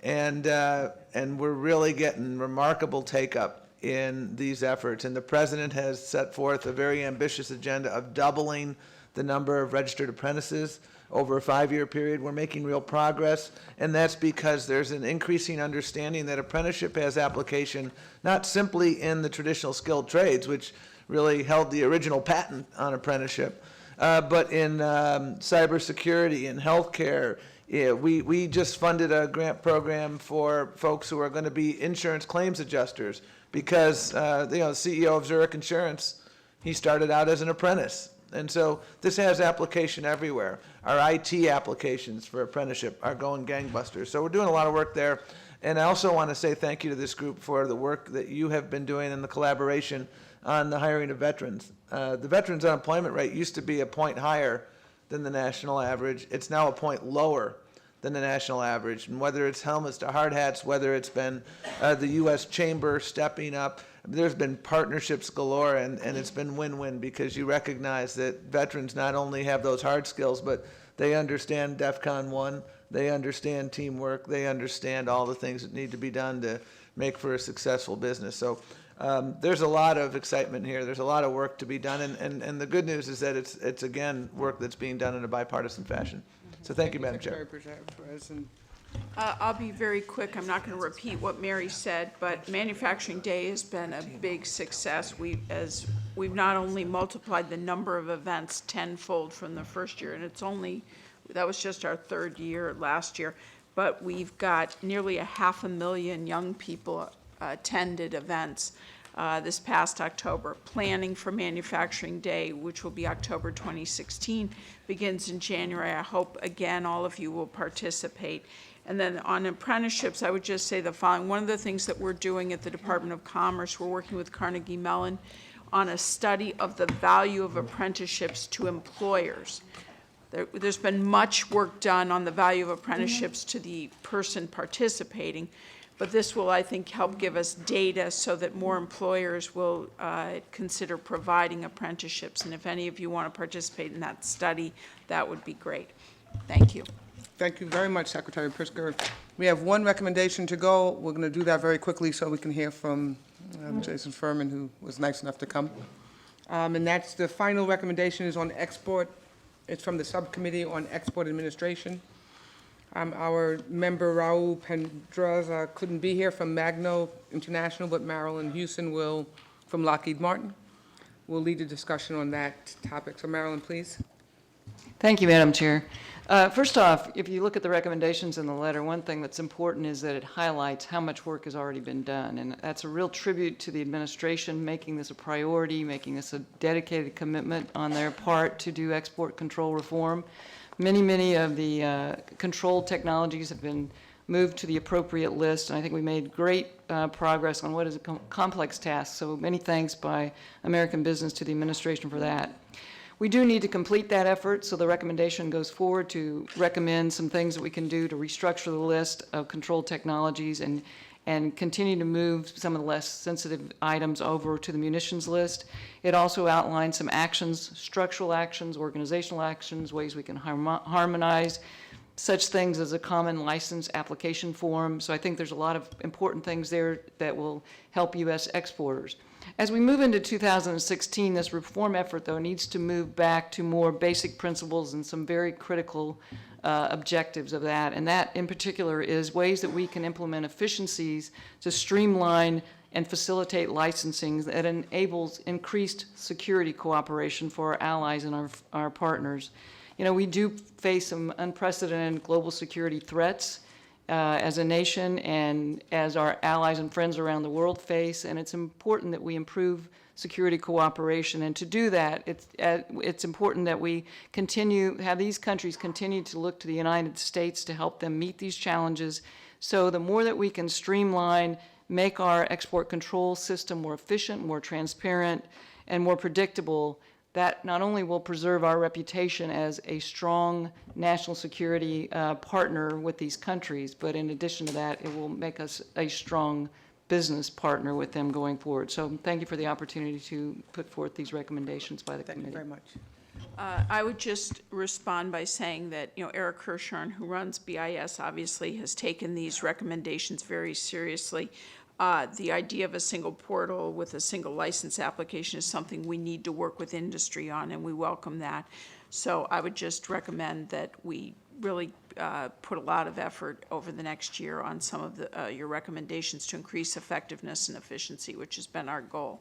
And we're really getting remarkable take-up in these efforts. And the president has set forth a very ambitious agenda of doubling the number of registered apprentices over a 5-year period. We're making real progress, and that's because there's an increasing understanding that apprenticeship has application not simply in the traditional skilled trades, which really held the original patent on apprenticeship, but in cybersecurity, in healthcare. Yeah, we just funded a grant program for folks who are going to be insurance claims adjusters, because the CEO of Zurich Insurance, he started out as an apprentice. And so this has application everywhere. Our IT applications for apprenticeship are going gangbusters. So we're doing a lot of work there. And I also want to say thank you to this group for the work that you have been doing in the collaboration on the hiring of veterans. The veterans unemployment rate used to be a point higher than the national average. It's now a point lower than the national average. And whether it's helmets to hard hats, whether it's been the U.S. Chamber stepping up, there's been partnerships galore, and it's been win-win because you recognize that veterans not only have those hard skills, but they understand DEFCON 1, they understand teamwork, they understand all the things that need to be done to make for a successful business. So there's a lot of excitement here. There's a lot of work to be done, and the good news is that it's again, work that's being done in a bipartisan fashion. So thank you, Madam Chair. Secretary Perez, and I'll be very quick. I'm not going to repeat what Mary said, but Manufacturing Day has been a big success. We've not only multiplied the number of events tenfold from the first year, and that was just our third year last year, but we've got nearly 500,000 young people attended events this past October. Planning for Manufacturing Day, which will be October 2016, begins in January. I hope, again, all of you will participate. And then on apprenticeships, I would just say the following. One of the things that we're doing at the Department of Commerce, we're working with Carnegie Mellon on a study of the value of apprenticeships to employers. There's been much work done on the value of apprenticeships to the person participating, but this will, I think, help give us data so that more employers will consider providing apprenticeships. And if any of you want to participate in that study, that would be great. Thank you. thank you very much, Secretary Pritzker. We have one recommendation to go. We're going to do that very quickly so we can hear from Jason Furman, who was nice enough to come. And that's the final recommendation is on export. It's from the Subcommittee on Export Administration. Our member Raul Pendraza couldn't be here from Magno International, but Marilyn Houston will, from Lockheed Martin, will lead a discussion on that topic. So Marilyn, please. Thank you, Madam Chair. First off, if you look at the recommendations in the letter, one thing that's important is that it highlights how much work has already been done. And that's a real tribute to the administration making this a priority, making this a dedicated commitment on their part to do export control reform. Many of the control technologies have been moved to the appropriate list, and I think we made great progress on what is a complex task. So many thanks by American business to the administration for that. We do need to complete that effort, so the recommendation goes forward to recommend some things that we can do to restructure the list of control technologies and continue to move some of the less sensitive items over to the munitions list. It also outlines some actions, structural actions, organizational actions, ways we can harmonize such things as a common license application form. So I think there's a lot of important things there that will help U.S. exporters. As we move into 2016, this reform effort, though, needs to move back to more basic principles and some very critical objectives of that. And that, in particular, is ways that we can implement efficiencies to streamline and facilitate licensing that enables increased security cooperation for our allies and our partners. You know, we do face some unprecedented global security threats as a nation and as our allies and friends around the world face, and it's important that we improve security cooperation. And to do that, it's important that we have these countries continue to look to the United States to help them meet these challenges. So the more that we can streamline, make our export control system more efficient, more transparent, and more predictable, that not only will preserve our reputation as a strong national security partner with these countries, but in addition to that, it will make us a strong business partner with them going forward. So thank you for the opportunity to put forth these recommendations by the committee. Thank you very much. I would just respond by saying that, you know, Eric Hirschhorn, who runs BIS, obviously has taken these recommendations very seriously. The idea of a single portal with a single license application is something we need to work with industry on, and we welcome that. So I would just recommend that we really put a lot of effort over the next year on some of your recommendations to increase effectiveness and efficiency, which has been our goal.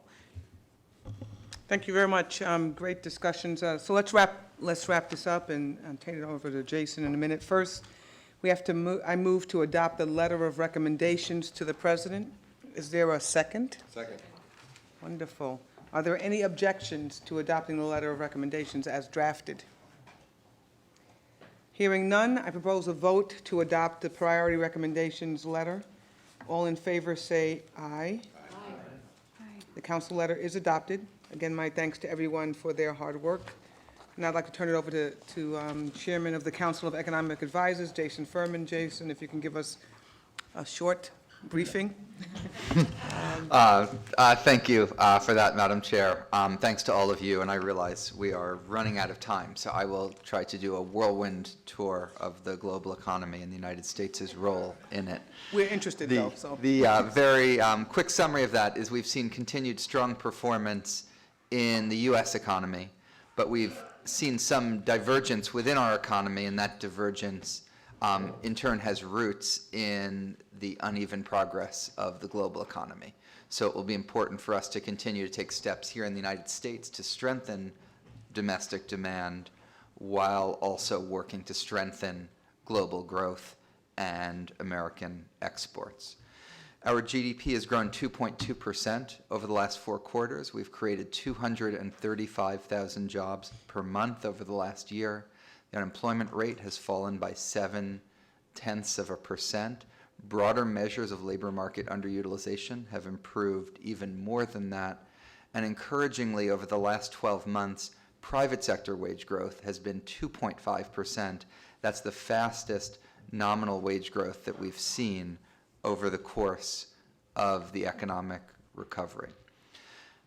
Thank you very much. Great discussions. So let's wrap this up and turn it over to Jason in a minute. First, we have to I move to adopt the letter of recommendations to the President. Is there a second? Second. Wonderful. Are there any objections to adopting the letter of recommendations as drafted? Hearing none, I propose a vote to adopt the priority recommendations letter. All in favor say aye. Aye. The council letter is adopted. Again, my thanks to everyone for their hard work. And I'd like to turn it over to Chairman of the Council of Economic Advisors, Jason Furman. Jason, if you can give us a short briefing. Thank you for that, Madam Chair. Thanks to all of you, and I realize we are running out of time, so I will try to do a whirlwind tour of the global economy and the United States' role in it. We're interested, though, so. The very quick summary of that is we've seen continued strong performance in the U.S. economy, but we've seen some divergence within our economy, and that divergence in turn has roots in the uneven progress of the global economy. So it will be important for us to continue to take steps here in the United States to strengthen domestic demand while also working to strengthen global growth and American exports. Our GDP has grown 2.2% over the last 4 quarters. We've created 235,000 jobs per month over the last year. The unemployment rate has fallen by 0.7%. Broader measures of labor market underutilization have improved even more than that. And encouragingly, over the last 12 months, private sector wage growth has been 2.5%. That's the fastest nominal wage growth that we've seen over the course of the economic recovery.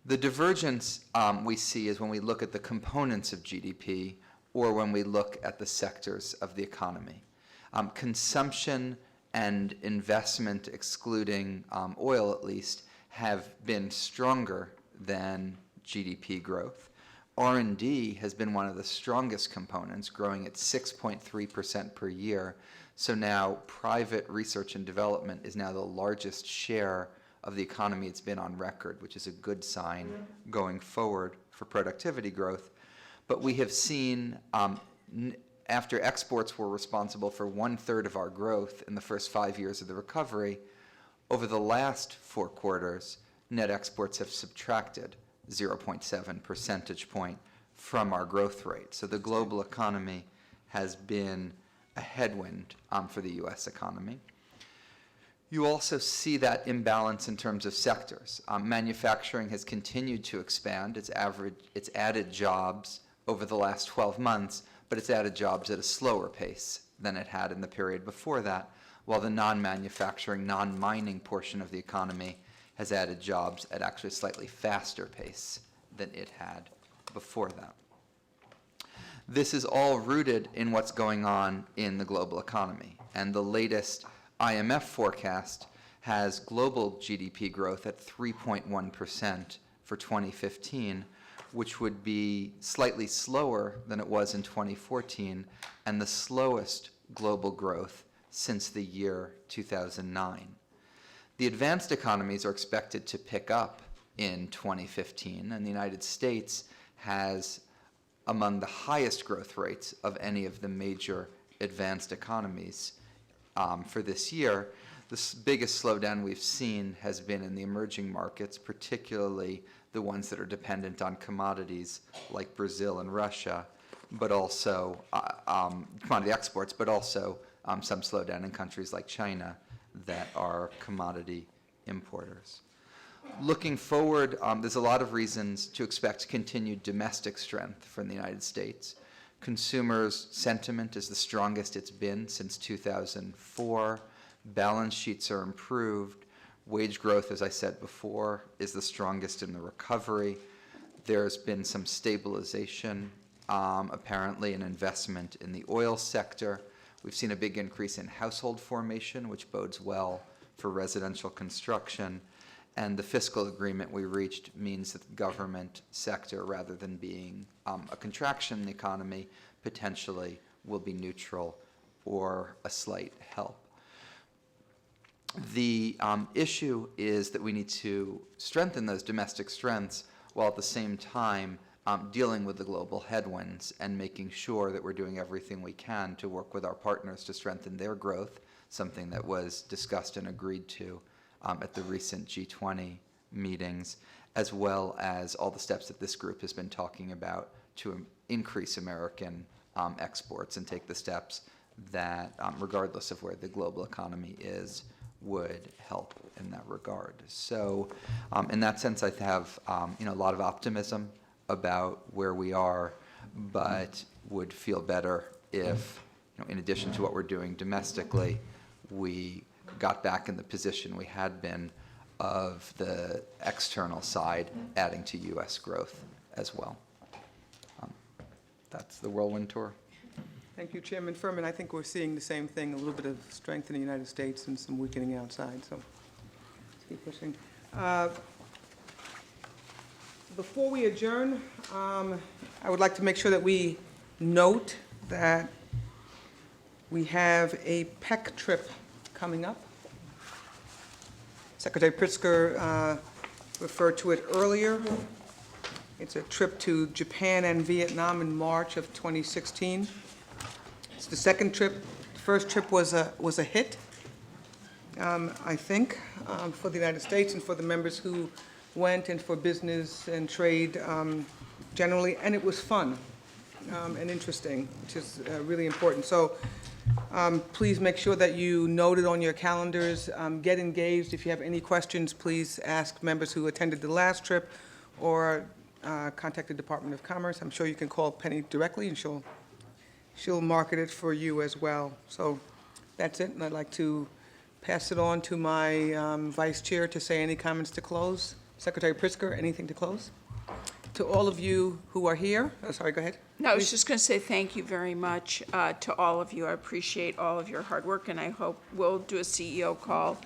The divergence we see is when we look at the components of GDP or when we look at the sectors of the economy. Consumption and investment, excluding oil at least, have been stronger than GDP growth. R&D has been one of the strongest components, growing at 6.3% per year. So now private research and development is now the largest share of the economy it's been on record, which is a good sign going forward for productivity growth. But we have seen, after exports were responsible for 1/3 of our growth in the first 5 years of the recovery, over the last 4 quarters, net exports have subtracted 0.7 percentage point from our growth rate. So the global economy has been a headwind for the U.S. economy. You also see that imbalance in terms of sectors. Manufacturing has continued to expand. It's added jobs over the last 12 months, but it's added jobs at a slower pace than it had in the period before that, while the non-manufacturing, non-mining portion of the economy has added jobs at actually a slightly faster pace than it had before that. This is all rooted in what's going on in the global economy, and the latest IMF forecast has global GDP growth at 3.1% for 2015, which would be slightly slower than it was in 2014 and the slowest global growth since the year 2009. The advanced economies are expected to pick up in 2015, and the United States has among the highest growth rates of any of the major advanced economies for this year. The biggest slowdown we've seen has been in the emerging markets, particularly the ones that are dependent on commodities like Brazil and Russia, but also commodity exports, but also some slowdown in countries like China that are commodity importers. Looking forward, there's a lot of reasons to expect continued domestic strength from the United States. Consumers' sentiment is the strongest it's been since 2004. Balance sheets are improved. Wage growth, as I said before, is the strongest in the recovery. There's been some stabilization, apparently an investment in the oil sector. We've seen a big increase in household formation, which bodes well for residential construction. And the fiscal agreement we reached means that the government sector, rather than being a contraction in the economy, potentially will be neutral or a slight help. The issue is that we need to strengthen those domestic strengths while at the same time dealing with the global headwinds and making sure that we're doing everything we can to work with our partners to strengthen their growth, something that was discussed and agreed to at the recent G20 meetings, as well as all the steps that this group has been talking about to increase American exports and take the steps that, regardless of where the global economy is, would help in that regard. So in that sense, I have a lot of optimism about where we are, but would feel better if, in addition to what we're doing domestically, we got back in the position we had been of the external side adding to U.S. growth as well. That's the whirlwind tour. Thank you, Chairman Furman. I think we're seeing the same thing, a little bit of strength in the United States and some weakening outside, so let's keep pushing. Before we adjourn, I would like to make sure that we note that we have a PEC trip coming up. Secretary Pritzker referred to it earlier. It's a trip to Japan and Vietnam in March of 2016. It's the second trip. The first trip was a hit, I think, for the United States and for the members who went, and for business and trade generally, and it was fun and interesting, which is really important. So please make sure that you note it on your calendars. Get engaged. If you have any questions, please ask members who attended the last trip or contact the Department of Commerce. I'm sure you can call Penny directly, and she'll market it for you as well. So that's it, and I'd like to pass it on to my vice chair to say any comments to close. Secretary Pritzker, anything to close? To all of you who are here, sorry, go ahead. No, I was just going to say thank you very much to all of you. I appreciate all of your hard work, and I hope we'll do a CEO call,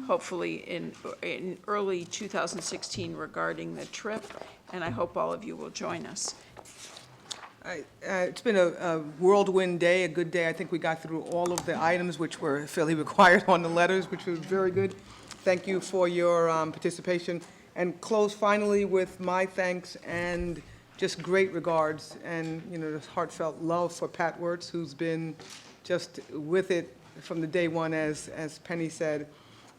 hopefully in early 2016 regarding the trip, and I hope all of you will join us. It's been a whirlwind day, a good day. I think we got through all of the items which were fairly required on the letters, which was very good. Thank you for your participation. And close finally with my thanks and just great regards and, this heartfelt love for Pat Wirtz, who's been just with it from the day one, as Penny said,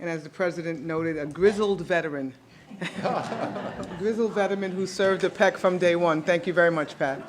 and as the president noted, a grizzled veteran. A grizzled veteran who served the PEC from day one. Thank you very much, Pat.